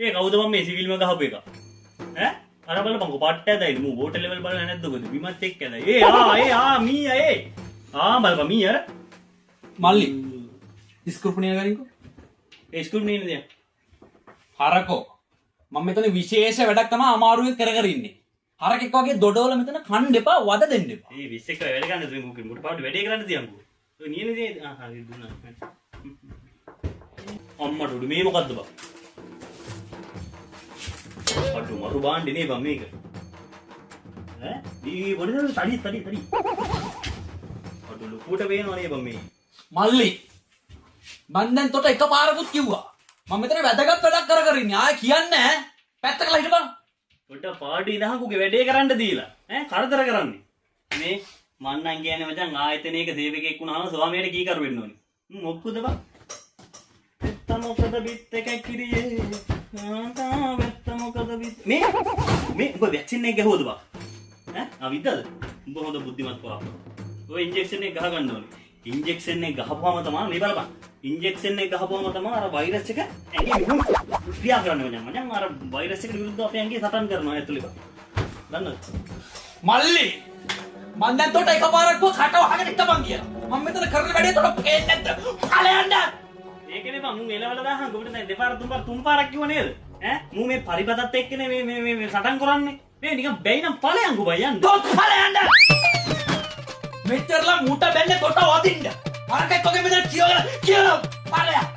ඒ කවුද මම මේ සිවිල්ම ගහපු එක? ඈ? අර බලපන්කො පට්ට ඇදයි මූ වෝටර් ලෙවල් බලලා නැද්ද ඔකද? බිමත් එක්ක ඇදයි. මීයා බලපන් මීයා මල්ලි ස්ක්‍රූප්නිය ගනින්කෝ. ඒ ස්කූල් නේද දැන්? හරකෝ මම මෙතන විශේෂ වැඩක් තමයි අමාරුවෙන් කර කර ඉන්නේ. හරකෙක් වගේ දොඩවල මෙතන කන්න එපා වද දෙන්න එපා. ඒ 20 එක වැඩ ගන්නද මේ මුකේ මුට පාඩු වැඩේ කරන්න තියන්කෝ. ඔය නියනේ හරි දුන්නා. අම්මට උඩු මේ මොකද්ද බා? අඩු මරු බාන්නේ නේ බම් මේක. ඈ? දී පොඩි තඩි. අඩු ලොකුට වේනවනේ බම් මේ. මල්ලි මං දැන් තොට එකපාරකුත් කිව්වා. මම මෙතන වැදගත් වැඩක් කර කර ඉන්නේ. ආයෙ කියන්නේ නැහැ. පැත්තකලා හිටපන්. පොඩ පාඩි ඉදහකුගේ වැඩේ කරන්න දීලා ඈ කරදර කරන්නේ. මේ මන්නම් කියන්නේ මචං ආයතනයක සේවකයෙක් වුණාම ස්වාමියාට කී කරු වෙන්න ඕනේ. මොක්කුද බං? වෙත්ත මොකද බිත් එක කිරියේ. ආතා වෙත්ත මොකද බිත් මේ ඔබ වැක්සින් එක ගහුවද බං? ඈ අවිද්දද? උඹ හොඳ බුද්ධිමත් පුරා. ඔය ඉන්ජෙක්ෂන් එක ගහ ගන්න ඕනේ. ඉන්ජෙක්ෂන් එක ගහපුවාම තමයි මේ බලපන්. ඉන්ජෙක්ෂන් එක ගහපුවාම තමයි අර වෛරස් එක ඇඟේ විහුම් ක්‍රියා කරන්නේ මචං. අර වෛරස් එකට විරුද්ධව අපේ ඇඟේ සටන් කරනවා ඇතුළේ බං. දන්නවද? මල්ලි මං දැන් තොට එකපාරක් කට වහගෙන ඉතපන් කියලා. මම මෙතන කරන වැඩේ තොට පේන්නේ නැද්ද? ඵලයන්ද? ඒකනේ බං මුන් එලවල දාහන් ඔබට දැන් දෙපාර තුන් පාරක් කිව්ව නේද? ඈ මූ මේ පරිපතත් එක්කනේ මේ සටන් කරන්නේ. මේ නිකන් බැයි නම් ඵලයන් ගෝ බයි යන්න. තොත් ඵලයන්ද? මෙච්චරලා මූට බැන්නේ තොට වදින්න. හරකෙක් වගේ මෙතන කියලා ඵලයක්.